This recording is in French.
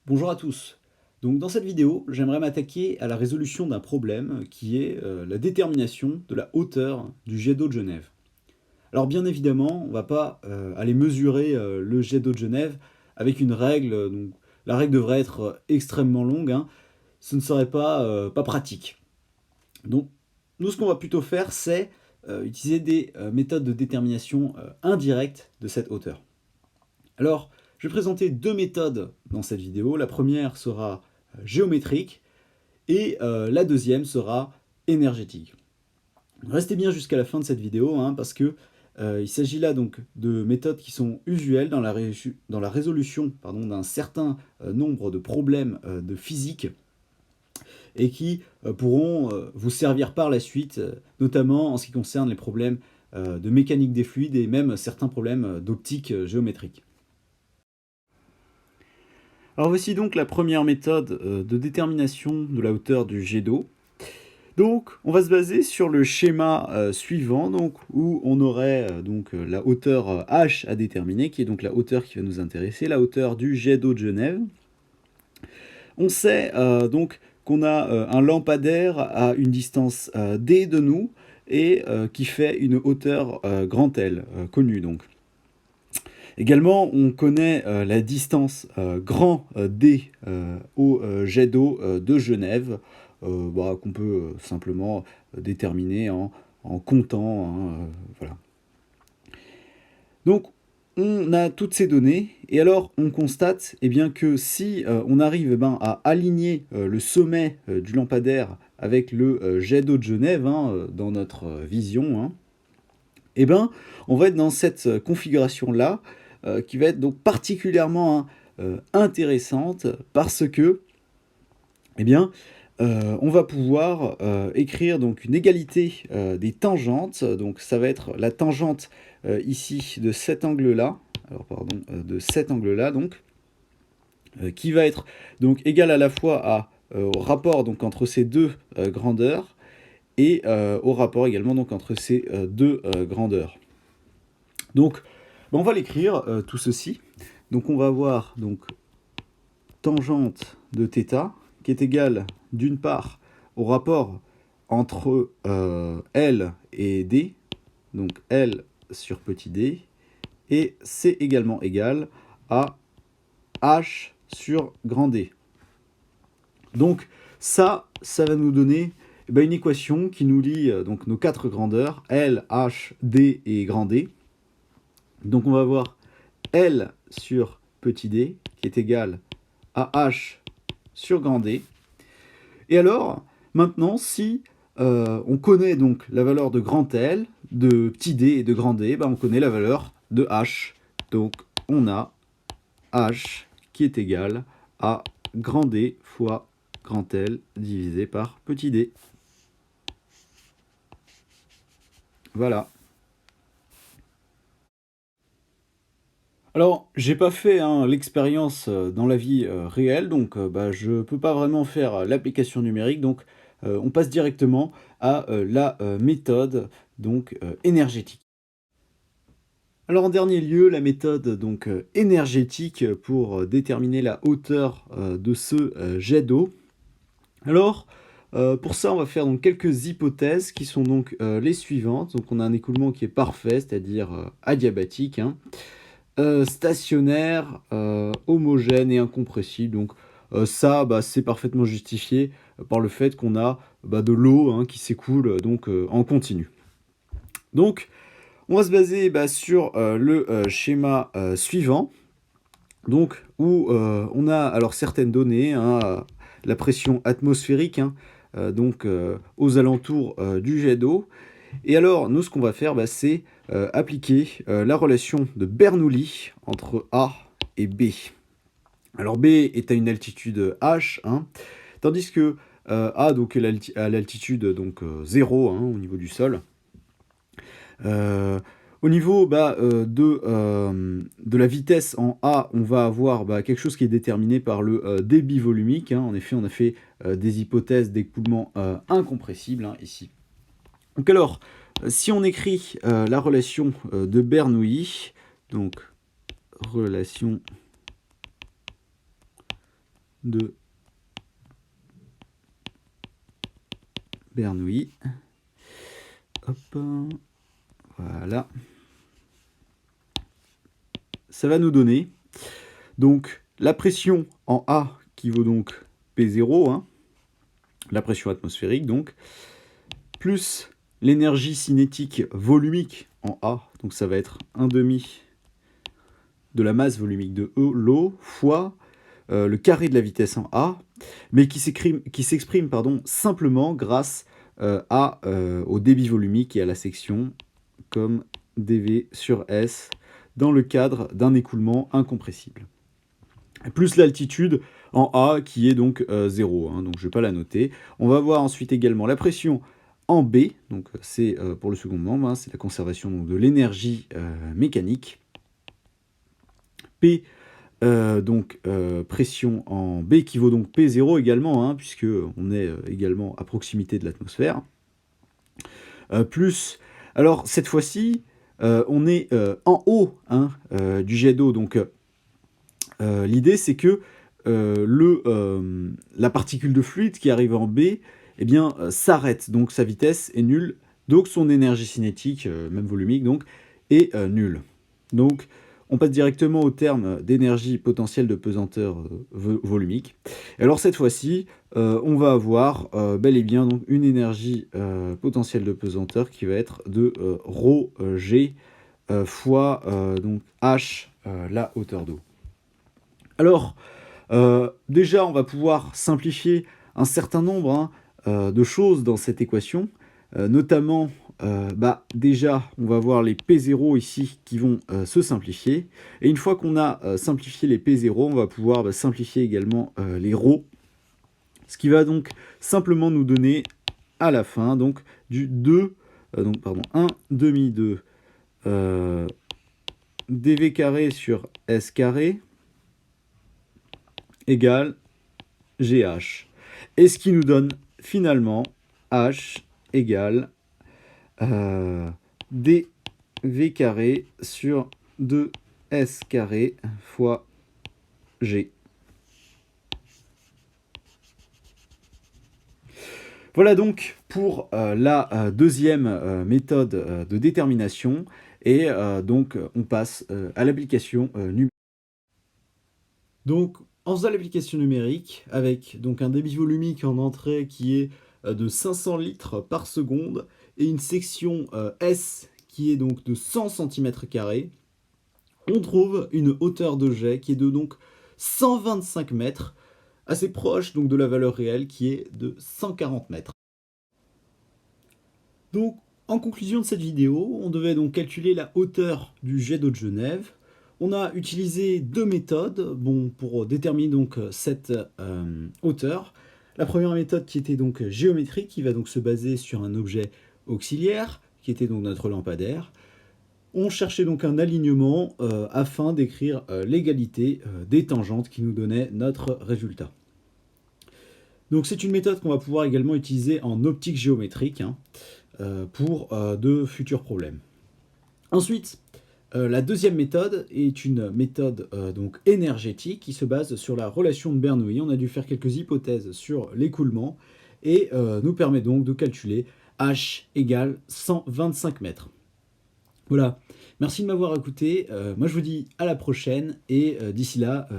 Bonjour à tous. Donc dans cette vidéo, j'aimerais m'attaquer à la résolution d'un problème qui est la détermination de la hauteur du jet d'eau de Genève. Alors bien évidemment, on ne va pas aller mesurer le jet d'eau de Genève avec une règle. Donc, la règle devrait être extrêmement longue, hein. Ce ne serait pas pratique. Donc nous, ce qu'on va plutôt faire, c'est utiliser des méthodes de détermination indirectes de cette hauteur. Alors, je vais présenter deux méthodes dans cette vidéo. La première sera géométrique et la deuxième sera énergétique. Restez bien jusqu'à la fin de cette vidéo hein, parce que il s'agit là donc de méthodes qui sont usuelles dans la résolution d'un certain nombre de problèmes de physique et qui pourront vous servir par la suite, notamment en ce qui concerne les problèmes de mécanique des fluides et même certains problèmes d'optique géométrique. Alors voici donc la première méthode de détermination de la hauteur du jet d'eau. Donc on va se baser sur le schéma suivant, donc, où on aurait la hauteur H à déterminer, qui est donc la hauteur qui va nous intéresser, la hauteur du jet d'eau de Genève. On sait donc qu'on a un lampadaire à une distance D de nous, et qui fait une hauteur grand L, connue donc. Également, on connaît la distance grand D au jet d'eau de Genève, qu'on peut simplement déterminer en comptant. Hein, voilà. Donc, on a toutes ces données, et alors on constate bien, que si on arrive à aligner le sommet du lampadaire avec le jet d'eau de Genève hein, dans notre vision, hein, on va être dans cette configuration-là, qui va être donc particulièrement intéressante parce que, on va pouvoir écrire donc une égalité des tangentes. Donc ça va être la tangente ici de cet angle-là, de cet angle-là donc, qui va être donc égal à la fois au rapport donc entre ces deux grandeurs et au rapport également donc entre ces deux grandeurs. Donc, on va l'écrire, tout ceci. Donc, on va avoir donc, tangente de θ qui est égale d'une part au rapport entre L et D, donc L sur petit d, et c'est également égal à H sur grand D. Donc, ça va nous donner une équation qui nous lie donc, nos quatre grandeurs, L, H, D et grand D. Donc on va avoir L sur petit d qui est égal à H sur grand D. Et alors, maintenant, si on connaît donc la valeur de grand L, de petit d et de grand D, on connaît la valeur de H. Donc on a H qui est égal à grand D fois grand L divisé par petit d. Voilà. Alors, j'ai pas fait l'expérience dans la vie réelle, donc je peux pas vraiment faire l'application numérique, donc on passe directement à la méthode donc, énergétique. Alors en dernier lieu, la méthode donc, énergétique pour déterminer la hauteur de ce jet d'eau. Alors, pour ça, on va faire donc, quelques hypothèses qui sont donc les suivantes. Donc on a un écoulement qui est parfait, c'est-à-dire adiabatique, hein. Stationnaire, homogène et incompressible. Donc ça, c'est parfaitement justifié par le fait qu'on a de l'eau hein, qui s'écoule donc en continu. Donc on va se baser sur le schéma suivant, donc où on a alors certaines données, hein, la pression atmosphérique, hein, donc aux alentours du jet d'eau. Et alors, nous, ce qu'on va faire, c'est appliquer la relation de Bernoulli entre A et B. Alors, B est à une altitude H, hein, tandis que A donc, est à l'altitude 0 hein, au niveau du sol. Au niveau de la vitesse en A, on va avoir quelque chose qui est déterminé par le débit volumique. Hein. En effet, on a fait des hypothèses d'écoulement incompressible hein, ici. Donc alors, si on écrit la relation de Bernoulli, donc relation de Bernoulli. Hop, voilà. Ça va nous donner donc la pression en A qui vaut donc P0, hein, la pression atmosphérique donc, plus l'énergie cinétique volumique en A, donc ça va être 1/2 de la masse volumique de l'eau fois le carré de la vitesse en A, mais qui s'exprime simplement grâce au débit volumique et à la section comme dV sur S dans le cadre d'un écoulement incompressible. Plus l'altitude en A qui est donc 0, hein, donc je ne vais pas la noter. On va voir ensuite également la pression en B, donc c'est pour le second membre, hein, c'est la conservation donc, de l'énergie mécanique. P, pression en B qui vaut donc P0 également, hein, puisque on est également à proximité de l'atmosphère. Plus, alors cette fois-ci, on est en haut, hein, du jet d'eau, donc l'idée c'est que la particule de fluide qui arrive en B eh bien, s'arrête, donc sa vitesse est nulle, donc son énergie cinétique, même volumique, donc, est nulle. Donc on passe directement au terme d'énergie potentielle de pesanteur volumique. Et alors cette fois-ci, on va avoir bel et bien donc, une énergie potentielle de pesanteur qui va être de ρg fois donc h, la hauteur d'eau. Alors, déjà, on va pouvoir simplifier un certain nombre de choses dans cette équation, notamment, déjà, on va voir les P0 ici qui vont se simplifier. Et une fois qu'on a simplifié les P0, on va pouvoir simplifier également les ρ, ce qui va donc simplement nous donner à la fin donc, du 1 demi de dV carré sur S carré égale GH. Et ce qui nous donne finalement H égale dV carré sur 2S carré fois G. Voilà donc pour la deuxième méthode de détermination. Et donc on passe à l'application numérique. Donc en faisant l'application numérique, avec donc un débit volumique en entrée qui est de 500 litres par seconde et une section S qui est donc de 100 cm², on trouve une hauteur de jet qui est de donc 125 mètres, assez proche donc de la valeur réelle qui est de 140 mètres. Donc en conclusion de cette vidéo, on devait donc calculer la hauteur du jet d'eau de Genève. On a utilisé deux méthodes pour déterminer donc cette hauteur. La première méthode qui était donc géométrique, qui va donc se baser sur un objet auxiliaire, qui était donc notre lampadaire. On cherchait donc un alignement afin d'écrire l'égalité des tangentes qui nous donnait notre résultat. Donc c'est une méthode qu'on va pouvoir également utiliser en optique géométrique pour de futurs problèmes. Ensuite, la deuxième méthode est une méthode donc énergétique qui se base sur la relation de Bernoulli. On a dû faire quelques hypothèses sur l'écoulement et nous permet donc de calculer H égale 125 mètres. Voilà, merci de m'avoir écouté. Moi je vous dis à la prochaine et d'ici là,